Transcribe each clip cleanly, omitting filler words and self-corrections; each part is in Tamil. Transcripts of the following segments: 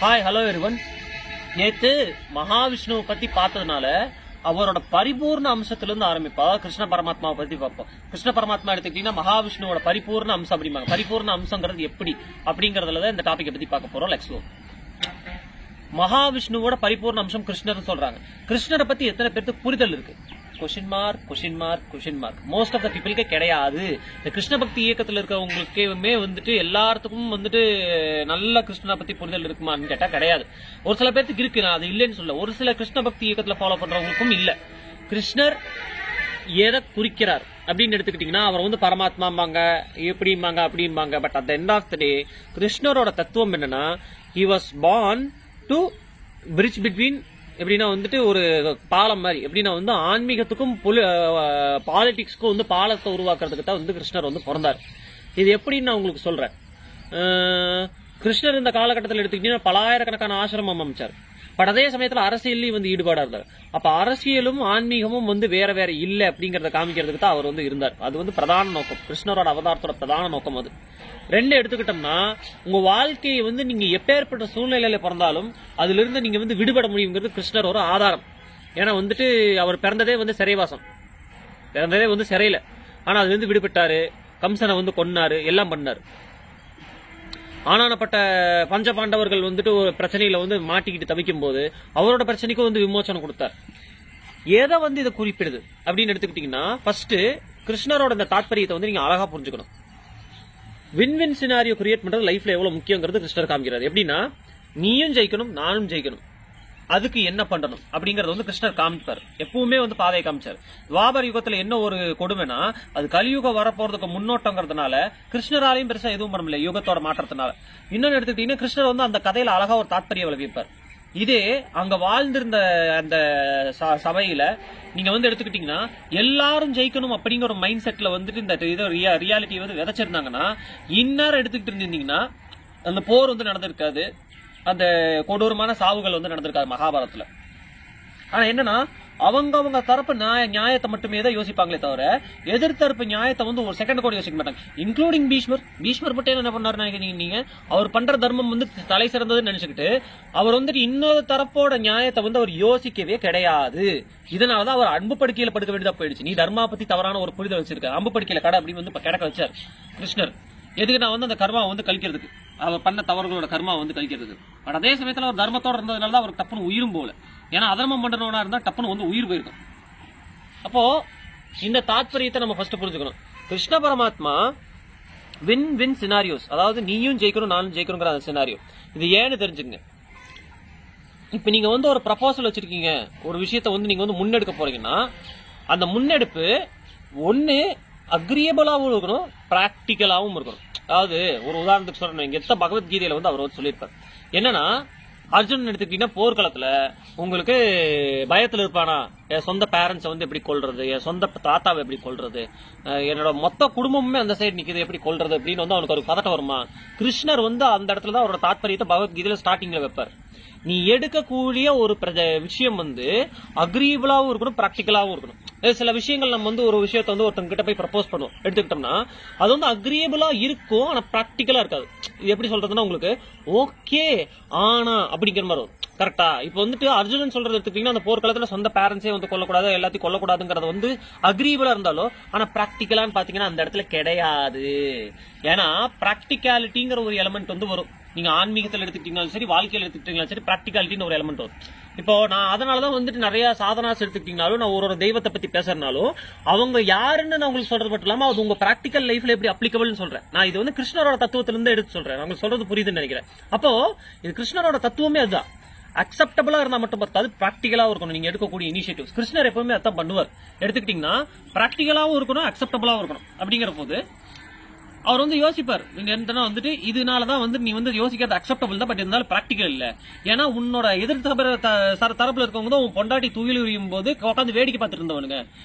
Hi hello everyone. நேத்து மகாவிஷ்ணுவை பத்தி பார்த்ததுனால அவரோட பரிபூர்ண அம்சத்திலிருந்து ஆரம்பிப்பா. கிருஷ்ண பரமாத்மாவை பத்தி பார்ப்போம். கிருஷ்ண பரமாத்மா எடுத்துக்கிட்டீங்கன்னா மகாவிஷ்ணுவோட பரிபூர்ண அம்சம் அப்படிம்பாங்க. பரிபூர்ண அம்சங்கிறது எப்படி அப்படிங்கறதுலதான் இந்த டாபிக்கை பத்தி பார்க்க போறோம். Let's go. மகாவிஷ்ணுவோட பரிபூர்ண அம்சம் கிருஷ்ணர் சொல்றாங்க. கிருஷ்ணரை பத்தி எத்தனை பேருக்கு புரிதல் இருக்கு? Question mark question mark question mark. Most of the பீப்புளுக்கே கிடையாது. இந்த கிருஷ்ண பக்தி இயக்கத்தில் இருக்கிறவங்களுக்கே வந்துட்டு எல்லாத்துக்கும் வந்துட்டு நல்ல கிருஷ்ணரை பத்தி புரிதல் இருக்குமான்னு கேட்டா கிடையாது. ஒரு சில பேருக்கு இருக்கு, நான் அது இல்லைன்னு சொல்ல. ஒரு சில கிருஷ்ண பக்தி இயக்கத்துல ஃபாலோ பண்றவங்களுக்கும் இல்ல. கிருஷ்ணர் எதை குறிக்கிறார் அப்படின்னு எடுத்துக்கிட்டீங்கன்னா அவர் வந்து பரமாத்மாம்பாங்க, எப்படிம்பாங்க அப்படிம்பாங்க. But at the end of the day கிருஷ்ணரோட தத்துவம் என்னன்னா, he was born to bridge between, எப்படின்னா வந்துட்டு ஒரு பாலம் மாதிரி. எப்படின்னா வந்து ஆன்மீகத்துக்கும் பாலிடிக்ஸ்க்கும் வந்து பாலத்தை உருவாக்குறதுக்கு தான் வந்து கிருஷ்ணர் வந்து பிறந்தார். இது எப்படின்னு நான் உங்களுக்கு சொல்றேன். கிருஷ்ணர் இந்த காலகட்டத்தில் எடுத்துக்கிட்டீங்கன்னா பலாயிரக்கணக்கான ஆசிரமம் அமைச்சார். பட் அதே சமயத்துல அரசியலையும் வந்து ஈடுபாடா இருந்தார். அப்ப அரசியலும் ஆன்மீகமும் வந்து வேற வேற இல்ல அப்படிங்கறத காமிக்கிறதுக்கு தான் அவர் வந்து இருந்தார். அது வந்து பிரதான நோக்கம், கிருஷ்ணரோட அவதாரத்தோட பிரதான நோக்கம். அது ரெண்டு எடுத்துக்கிட்டோம்னா, உங்க வாழ்க்கையை வந்து நீங்க எப்பேற்பட்ட சூழ்நிலையில பிறந்தாலும் அதுல இருந்து நீங்க வந்து விடுபட முடியுங்கிறது கிருஷ்ணர் ஒரு ஆதாரம். ஏன்னா வந்துட்டு அவர் பிறந்ததே வந்து சிறைவாசம், பிறந்ததே வந்து சிறையில. ஆனா அதுல இருந்து விடுபட்டாரு, கம்சனை வந்து கொன்னாரு, எல்லாம் பண்ணாரு. ஆனானப்பட்ட பஞ்ச பாண்டவர்கள் வந்துட்டு ஒரு பிரச்சனையில வந்து மாட்டிக்கிட்டு தவிக்கும் போது அவரோட பிரச்சனைக்கும் வந்து விமோசனம் கொடுத்தார். எதை வந்து இதை குறிப்பிடுது அப்படின்னு எடுத்துக்கிட்டீங்கன்னா, ஃபர்ஸ்ட் கிருஷ்ணரோட இந்த தாற்பயத்தை வந்து நீங்க அழகா புரிஞ்சுக்கணும். வின் வின் சினாரியோ கிரியேட் பண்றது லைஃப்ல எவ்வளவு முக்கியங்கிறது கிருஷ்ணர் காமிக்கிறார். எப்படின்னா, நீயும் ஜெயிக்கணும் நானும் ஜெயிக்கணும், அதுக்கு என்ன பண்ணணும் அப்படிங்கறது வந்து கிருஷ்ணர் காமிப்பார். எப்பவுமே வந்து பாதையை காமிச்சார். துவாபர யுகத்துல என்ன ஒரு கொடுமைனா, அது கலியுகம் வரப்போறதுக்கு முன்னோட்டங்கிறதுனால கிருஷ்ணராலையும் பெருசா எதுவும் பண்ண முடியல யுகத்தோட மாற்றத்தினால. இன்னொன்னு எடுத்துக்கிட்டீங்கன்னா, கிருஷ்ணர் வந்து அந்த கதையில அழகா ஒரு தாற்பயம் விளைவிப்பார். இதே அங்க வாழ்ந்திருந்த அந்த சபையில நீங்க வந்து எடுத்துக்கிட்டீங்கன்னா, எல்லாரும் ஜெயிக்கணும் அப்படிங்கிற ஒரு மைண்ட் செட்ல வந்துட்டு இந்த ரியாலிட்டி வந்து விதைச்சிருந்தாங்கன்னா, இந்நேரம் எடுத்துக்கிட்டு இருந்தீங்கன்னா அந்த போர் வந்து நடந்திருக்காது, அந்த கொடூரமான சாவுகள் வந்து நடந்திருக்காது மகாபாரதத்துல. ஆனா என்னன்னா, அவங்க தரப்பு நியாயத்தை மட்டுமே தான் யோசிப்பாங்களே தவிர எதிர்த்தரப்பு நியாயத்தை வந்து ஒரு செகண்ட் கூட யோசிக்க மாட்டாங்க. இன்க்ளூடிங் பீஷ்மர் மட்டும் என்ன பண்ணாரு நீங்க, அவர் பண்ற தர்மம் வந்து தலை சிறந்ததுன்னு நினைச்சுக்கிட்டு அவர் வந்துட்டு இன்னொரு தரப்போட நியாயத்தை வந்து அவர் யோசிக்கவே கிடையாது. இதனாலதான் அவர் அன்பு படுக்கையில படுக்க வேண்டியதா போயிடுச்சு. நீ தர்மா பத்தி தவறான ஒரு புரிதல் வச்சிருக்க, அம்பு படுக்கையில கடை அப்படின்னு வந்து கிடக்க வச்சார் கிருஷ்ணர். எதுக்கு? நான் வந்து அந்த கர்மா வந்து கழிக்கிறதுக்கு, அவர் பண்ண தவறுகளோட கர்மா வந்து கழிக்கிறதுக்கு. பட் அதே சமயத்துல அவர் தர்மத்தோட இருந்ததுனால தான் அவர் டப்புன்னு உயிரும் போல. ஏன்னா அதர்மம் பண்றவனா இருந்தா டப்புன்னு வந்து உயிர் போயிருக்கும். அப்போ இந்த தாத்பரியத்தை நம்ம ஃபர்ஸ்ட் புரிஞ்சுக்கணும். கிருஷ்ண பரமாத்மா வின் வின் சினாரியோஸ், அதாவது நீயும் ஜெயிக்கணும் நானும் ஜெயிக்கணுங்கிற அந்த சினாரியோ. இது ஏன்னு தெரிஞ்சுங்க. இப்ப நீங்க வந்து ஒரு ப்ரப்போசல் வச்சிருக்கீங்க, ஒரு விஷயத்த வந்து நீங்க வந்து முன்னெடுக்க போறீங்கன்னா, அந்த முன்னெடுப்பு ஒன்னு அக்ரியபிளாவும் இருக்கணும், பிராக்டிக்கலாவும் இருக்கணும். அதாவது ஒரு உதாரணத்துக்கு சொல்றேன், இங்க எத்த பகவத்கீதையில வந்து அவர் சொல்லியிருப்பார். என்னன்னா, அர்ஜுனன் எடுத்துக்கிட்டீங்கன்னா போர்க்களத்துல உங்களுக்கு பயத்துல இருப்பானா, என் சொந்த பேரண்ட்ஸை வந்து எப்படி கொல்றது, என் சொந்த தாத்தாவை எப்படி கொல்றது, என்னோட மொத்த குடும்பமுமே அந்த சைடு நிக்குது எப்படி கொல்றது அப்படின்னு வந்து அவனுக்கு ஒரு பதட்டம் வருமா? கிருஷ்ணர் வந்து அந்த இடத்துலதான் அவரோட தாத்பரியத்தை பகவத்கீதையில ஸ்டார்டிங்ல வைப்பார். நீ எடுக்கக்கூடிய ஒரு விஷயம் வந்து அக்ரியபிளாவும் இருக்கணும், பிராக்டிக்கலாவும் இருக்கணும். சில விஷயங்கள் நம்ம வந்து ஒரு விஷயத்த வந்து ஒருத்தங்க கிட்ட போய் ப்ரப்போஸ் பண்ணுவோம் எடுத்துக்கிட்டோம்னா, அது வந்து அக்ரியபிளா இருக்கும், ஆனா பிராக்டிக்கலா இருக்காது. இது எப்படி சொல்றதுன்னா, உங்களுக்கு ஓகே ஆனா அப்படிங்கிற மாதிரி வரும். கரெக்டா? இப்ப வந்துட்டு அர்ஜுனன் சொல்றது எடுத்துக்கிட்டீங்கன்னா, அந்த போர்க்களத்துல சொந்த பேரண்ட்ஸே வந்து கொல்லக்கூடாது, எல்லாத்தையும் கொல்லக்கூடாதுங்கிறது வந்து அக்ரியபிளா இருந்தாலும், ஆனா பிராக்டிக்கலான்னு பாத்தீங்கன்னா அந்த இடத்துல கிடையாது. ஏன்னா பிராக்டிகாலிட்டிங்கிற ஒரு எலிமெண்ட் வந்து வரும். நீங்க ஆன்மீகத்தில் எடுத்துக்கிட்டீங்கனாலும் சரி, வாழ்க்கையில் எடுத்துக்கிட்டீங்கனாலும் சரி, பிராக்டிகாலிட்டின்னு ஒரு எலிமெண்ட் வரும். இப்போ நான் அதனாலதான் வந்துட்டு நிறைய சாதனாஸ் எடுத்துக்கிட்டீங்கனாலும், நான் ஒரு தெய்வத்தை பத்தி பேசுறதுனாலும் அவங்க யாருன்னு நான் உங்களுக்கு சொல்றது மட்டும் இல்லாம அது உங்க பிராக்டிகல் லைஃப்ல எப்படி அப்ளிகபிள்னு சொல்றேன். நான் இது வந்து கிருஷ்ணரோட தத்துவத்திலிருந்து எடுத்து சொல்றேன். உங்களுக்கு சொல்றது புரியுதுன்னு நினைக்கிறேன். அப்போ இது கிருஷ்ணரோட தத்துவமே அதுதான். அக்செப்டபிளா இருந்தா மட்டும் பார்த்தாது, பிராக்டிகலா இருக்கணும் நீங்க எடுக்கக்கூடிய இனிஷியேட்டிவ்ஸ். கிருஷ்ணர் எப்பவுமே அதான் பண்ணுவார். எடுத்துக்கிட்டீங்கன்னா பிராக்டிகலாவும் இருக்கணும், அக்செப்டபிளாவும் இருக்கணும். அப்படிங்கிற போது அவர் வந்து யோசிப்பார். நீங்க என்ன வந்துட்டு இதனாலதான் வந்து நீ வந்து யோசிக்கிறது அக்செப்டபிள் தான், பட் இருந்தாலும் பிராக்டிகல் இல்ல. ஏன்னா உன்னோட எதிர் தரப்புல இருக்கவங்க தான் உன் பொண்டாட்டி தூயில் உரியும் போது உட்காந்து வேடிக்கை பார்த்துட்டு இருந்தவனுங்க,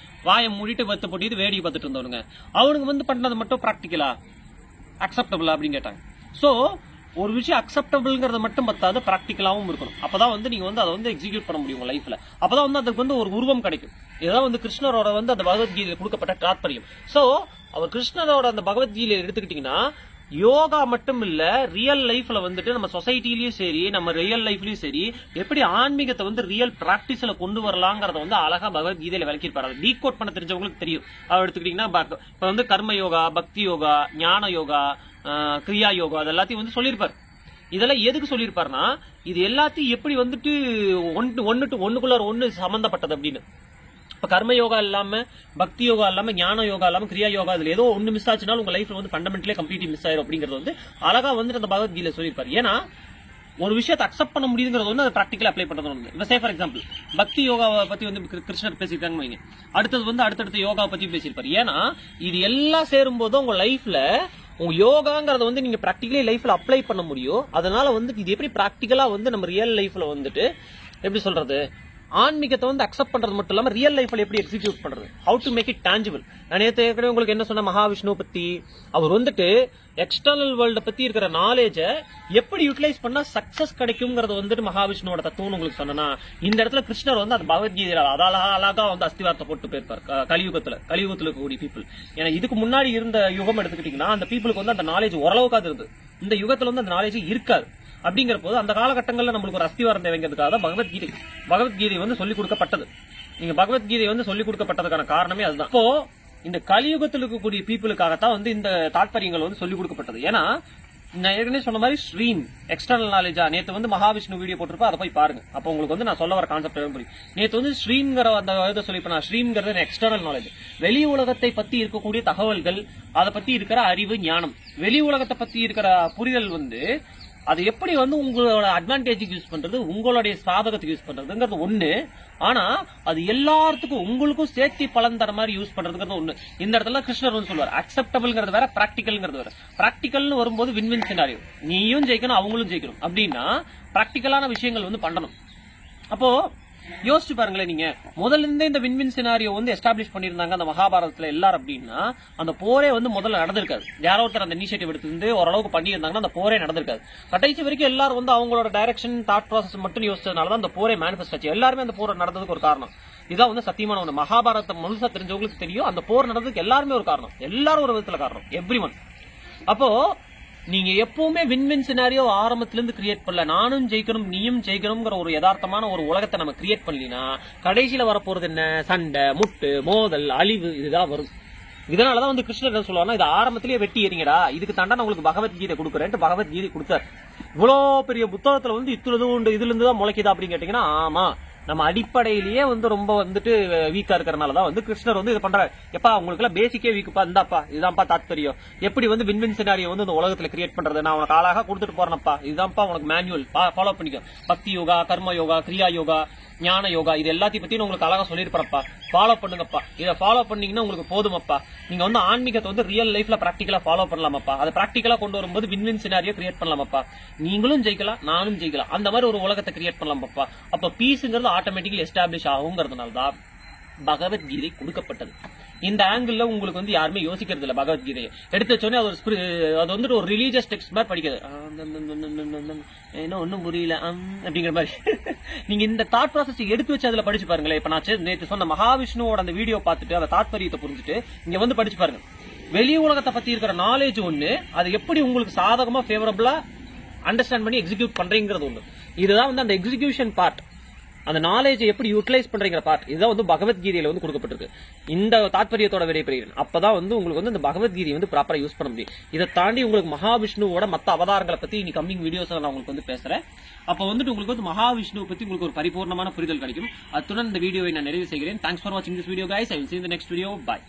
வாயை மூடிட்டு வத்து போட்டிட்டு வேடிக்கை பார்த்துட்டு இருந்தவனுங்க. அவனுக்கு வந்து பண்ணது மட்டும் பிராக்டிகலா அக்செப்டபிளா அப்படின்னு கேட்டாங்க. சோ ஒரு விஷயம் அக்செப்டபிள்ங்கிறது மட்டும் பத்தாது, பிராக்டிகலாவும் இருக்கணும். அப்பதான் வந்து நீங்க வந்து அதை வந்து எக்ஸிக்யூட் பண்ண முடியும் லைஃப்ல. அப்பதான் வந்து அதுக்கு வந்து ஒரு உருவம் கிடைக்கும். இதான் வந்து கிருஷ்ணரோட வந்து அந்த பகவத்கீதையில் கொடுக்கப்பட்ட தாத்பரியம். சோ அவர் கிருஷ்ணரோட அந்த பகவத்கீதையில எடுத்துக்கிட்டீங்கன்னா, யோகா மட்டும் இல்ல, ரியல் லைஃப்ல வந்துட்டு நம்ம சொசைட்டிலயும் சரி, நம்ம ரியல் லைஃப்லயும் சரி, எப்படி ஆன்மீகத்தை வந்து ரியல் பிராக்டிஸ்ல கொண்டு வரலாங்கிறத வந்து அழகா பகவத்கீதையில விளக்கிருப்பாரு. டீகோட் பண்ண தெரிஞ்சவங்களுக்கு தெரியும். அவர் எடுத்துக்கிட்டீங்கன்னா இப்ப வந்து கர்ம யோகா, பக்தி யோகா, ஞான யோகா, கிரியா யோகா, அது எல்லாத்தையும் வந்து சொல்லியிருப்பாரு. இதெல்லாம் எதுக்கு சொல்லியிருப்பாருன்னா, இது எல்லாத்தையும் எப்படி வந்துட்டு ஒண்ணுக்குள்ள ஒண்ணு சம்பந்தப்பட்டது அப்படின்னு. இப்ப கர்ம யோகா இல்லாம, பக்தி யோகா இல்லாம, ஞான யோகா இல்லாம, கிரியா யோகா இதுல ஏதோ ஒண்ணு மிஸ் ஆச்சுனாலும் உங்க லைஃப்ல வந்து ஃபண்டமெண்டலே கம்ப்ளீட்லி மிஸ் ஆயிரும் அப்படிங்கறது வந்து அழகா வந்துட்டு அந்த பகவத்கீதையில சொல்லியிருப்பாரு. ஏன்னா ஒரு விஷயத்தை அக்செப்ட் பண்ண முடியுங்கிறது வந்து பிராக்டிகலா அப்ளை பண்றது வந்து. இப்ப சே ஃபார் எக்ஸாம்பிள் பக்தி யோகாவை பத்தி வந்து கிருஷ்ணர் பேசியிருக்காங்க வைங்க, அடுத்தது வந்து அடுத்தடுத்த யோகாவை பத்தி பேசியிருப்பாரு. ஏன்னா இது எல்லாம் சேரும் போது உங்க லைஃப்ல உங்க யோகாங்கிறத வந்து நீங்க பிராக்டிகலி லைஃப்ல அப்ளை பண்ண முடியும். அதனால வந்து இது எப்படி பிராக்டிகலா வந்து நம்ம ரியல் லைஃப்ல வந்துட்டு எப்படி சொல்றது, ஆன்மீகத்தை வந்து அக்செப்ட் பண்றது மட்டும் இல்லாம ரியல் லைஃப்ல எப்படி எக்ஸிக்யூட் பண்றது, how to make it tangible. நான் நேற்று ஏற்கனவே உங்களுக்கு என்ன சொன்ன, மகாவிஷ்ணு பத்தி அவர் வந்துட்டு எக்ஸ்டர்னல் வேர்ல்ட பத்தி இருக்கிற நாலேஜ எப்படி யூட்டிலைஸ் பண்ணா சக்சஸ் கிடைக்கும்ங்கறது வந்துட்டு மகாவிஷ்ணுவோட தத்துவம் உங்களுக்கு சொன்னா, இந்த இடத்துல கிருஷ்ணர் வந்து அந்த பகவத்கீதையில அழகா வந்து அஸ்திவாரத்தை போட்டு போயிருப்பார். கலியுகத்துல இருக்கக்கூடிய பீப்புள். ஏன்னா இதுக்கு முன்னாடி இருந்த யுகம் எடுத்துக்கிட்டீங்கன்னா அந்த பீப்புளுக்கு வந்து அந்த நாலேஜ் ஓரளவுக்காது இருந்தது. இந்த யுகத்துல வந்து அந்த நாலேஜ் இருக்காது. அப்படிங்கிற போது அந்த காலகட்டங்களில் நம்மளுக்கு ஒரு அஸ்திவாரம் தேவைங்கிறதுக்காக தான் பகவத்கீதை வந்து சொல்லிக் கொடுக்கப்பட்டது. நீங்க பகவத்கீதை வந்து சொல்லிக் கொடுக்கப்பட்டதுக்கான காரணமே அதுதான். இப்போ இந்த கலியுகத்தில் இருக்கக்கூடிய பீப்புளுக்காகத்தான் வந்து இந்த தாற்பயங்கள் வந்து சொல்லிக் கொடுக்கப்பட்டது. ஏன்னா நான் ஏற்கனவே சொன்ன மாதிரி ஸ்ட்ரீம் எக்ஸ்டர்னல் நாலேஜா, நேற்று வந்து மகாவிஷ்ணு வீடியோ போட்டிருப்பா, அதை போய் பாருங்க. அப்போ உங்களுக்கு வந்து நான் சொல்ல வர கான்செப்ட் புரியும். நேற்று வந்து ஸ்ட்ரீம்ங்கிற அந்த இதை சொல்லி, நான் ஸ்ட்ரீம்ங்கிறது எக்ஸ்டர்னல் நாலேஜ், வெளி உலகத்தை பத்தி இருக்கக்கூடிய தகவல்கள், அதை பத்தி இருக்கிற அறிவு, ஞானம். வெளி உலகத்தை பத்தி இருக்கிற புரிதல் வந்து அது எப்படி வந்து உங்களோட அட்வான்டேஜுக்கு யூஸ் பண்றது, உங்களுடைய சாதகத்துக்கு யூஸ் பண்றதுங்கிறது ஒண்ணு. ஆனா அது எல்லாத்துக்கும் உங்களுக்கும் சேர்த்தி பலன் தர மாதிரி யூஸ் பண்றதுங்கிறது ஒண்ணு. இந்த இடத்துல கிருஷ்ணர் வந்து சொல்லுவார், அக்செப்டபிள்ங்கிறது வேற, பிராக்டிகல்ங்கிறது வேற. பிராக்டிகல்னு வரும்போது வின் சினாரியோ, நீயும் ஜெயிக்கணும் அவங்களும் ஜெயிக்கணும் அப்படின்னா பிராக்டிகலான விஷயங்கள் வந்து பண்ணணும். அப்போ யோசிச்சு பாருங்களேன், நீங்க முதல்ல இருந்தே இந்த வின் சினாரியோ வந்து எஸ்டாப்ளிஷ் பண்ணிருந்தாங்க அந்த மகாபாரதத்துல எல்லாரும் அப்படின்னா அந்த போரே வந்து முதல்ல நடந்திருக்காது. யாரோ ஒருத்தர் அந்த இனிஷியேட்டிவ் எடுத்து ஓரளவுக்கு பண்ணியிருந்தாங்கன்னா அந்த போரே நடந்திருக்காது. கடைசி வரைக்கும் எல்லாரும் வந்து அவங்களோட டைரக்ஷன், தாட் ப்ராசஸ் மட்டும் யோசிச்சதுனாலதான் அந்த போரே மேனிஃபெஸ்ட் ஆச்சு. எல்லாருமே அந்த போர் நடந்ததுக்கு ஒரு காரணம் இதான் வந்து சத்தியமான ஒண்ணு. மகாபாரதத்தை முழுசா தெரிஞ்சவங்களுக்கு தெரியும், அந்த போர் நடந்ததுக்கு எல்லாருமே ஒரு காரணம், எல்லாரும் ஒரு விதத்துல காரணம், எவ்ரி ஒன். அப்போ நீங்க எப்பவுமே வின் சினாரியோ ஆரம்பத்திலிருந்து கிரியேட் பண்ணல, நானும் ஜெயிக்கணும் நீயும் ஜெயிக்கணும்ங்கிற ஒரு யதார்த்தமான ஒரு உலகத்தை நம்ம கிரியேட் பண்ணலினா கடைசியில வரப்போறது என்ன, சண்டை, முட்டு, மோதல், அழிவு, இதுதான் வரும். இதனாலதான் வந்து கிருஷ்ணர் என்ன சொல்லுவாங்க, இது ஆரம்பத்திலேயே வெட்டி எறிங்கடா, இதுக்கு தாண்டா உங்களுக்கு பகவத்கீதை கொடுக்குறேன் பகவத்கீதை கொடுத்தாரு. இவ்வளவு பெரிய புத்தகத்துல வந்து இதுல இருந்து தான் முளைக்குதா அப்படின்னு கேட்டீங்கன்னா ஆமா, நம்ம அடிப்படையிலேயே வந்து ரொம்ப வந்துட்டு வீக்கா இருக்கிறனாலதான் வந்து கிருஷ்ணர் வந்து இது பண்றாரு. எப்பா உங்களுக்கு எல்லாம் பேசிக்கே வீக்குப்பா, இந்தாப்பா இதுதான்ப்பா தாத்பரியம், எப்படி வந்து வின் சினாரியோ வந்து இந்த உலகத்துல கிரியேட் பண்றது, நான் உனக்கு அழகா கொடுத்துட்டு போறேன்ப்பா, இதுதான்ப்பா உனக்கு மேனுவல், ஃபாலோ பண்ணிக்கோ. பக்தி யோகா, கர்ம யோகா, கிரியா யோகா, ஞான யோகா, இது எல்லாத்தையும் பத்தி உங்களுக்கு அழகா சொல்லிருப்பா, ஃபாலோ பண்ணுங்கப்பா. இதை ஃபாலோ பண்ணீங்கன்னா உங்களுக்கு போதுமப்பா, நீங்க வந்து ஆன்மீகத்தை வந்து ரியல் லைஃப்ல பிராக்டிகலா ஃபாலோ பண்ணலாமப்பா, அதை பிராக்டிகலா கொண்டு வரும்போது வின் சினாரியோ கிரியேட் பண்ணலாமப்பா, நீங்களும் ஜெயிக்கலாம் நானும் ஜெயிக்கலாம், அந்த மாதிரி ஒரு உலகத்தை கிரியேட் பண்ணலாமப்பா. அப்ப பீஸ்ங்கிறது ஆட்டோமேட்டிக்கலி எஸ்டாப்ளிஷ் ஆகுங்கிறதுனாலதான் பகவத்கீதை கொடுக்கப்பட்டது. இந்த ஆங்கிள் உங்களுக்கு வந்து யாருமே யோசிக்கிறது இல்ல. பகவத்கீதையை எடுத்து வச்சோன்னே அது வந்துட்டு ஒரு ரிலீஜியஸ் டெக்ஸ்ட் மாதிரி படிக்கிறது, என்ன ஒன்னும் புரியல அப்படிங்கிற மாதிரி. நீங்க இந்த தாட் ப்ராசஸ் எடுத்து வச்சு அதுல படிச்சு பாருங்களேன். இப்ப நான் நேற்று சொன்ன மகாவிஷ்ணுவோட அந்த வீடியோ பார்த்துட்டு அந்த தாத்பரியத்தை புரிஞ்சுட்டு இங்க வந்து படிச்சு பாருங்க. வெளி உலகத்தை பத்தி இருக்கிற நாலேஜ் ஒண்ணு, அது எப்படி உங்களுக்கு சாதகமா ஃபேவரபிளா அண்டர்ஸ்டாண்ட் பண்ணி எக்ஸிக்யூட் பண்றீங்கிறது ஒண்ணு. இதுதான் வந்து அந்த எக்ஸிகியூஷன் பார்ட், அந்த நாலேஜ் எப்படி யூட்டிலைஸ் பண்றீங்கிற பார்ட், இதுதான் வந்து பகவத்கீதையில வந்து கொடுக்கப்பட்டிருக்கு. இந்த தாத்பரியத்தோட விடைபெறுகிறேன். அப்பதான் வந்து உங்களுக்கு வந்து இந்த பகவத்கீதையை வந்து ப்ராப்பரா யூஸ் பண்ண முடியும். இதை தாண்டி உங்களுக்கு மகாவிஷ்ணுவோட மத்த அவதாரங்களை பத்தி இனி கம்மிங் வீடியோஸ் நான் உங்களுக்கு வந்து பேசுறேன். அப்ப வந்துட்டு உங்களுக்கு வந்து மகாவிஷ்ணுவை பத்தி உங்களுக்கு ஒரு பரிபூர்ணமான புரிதல் கிடைக்கும். அத்துடன் இந்த வீடியோவை நான் நிறைவு செய்கிறேன். தேங்க்ஸ் ஃபார் வாட்சிங் this video guys. I will see you in the next video. Bye.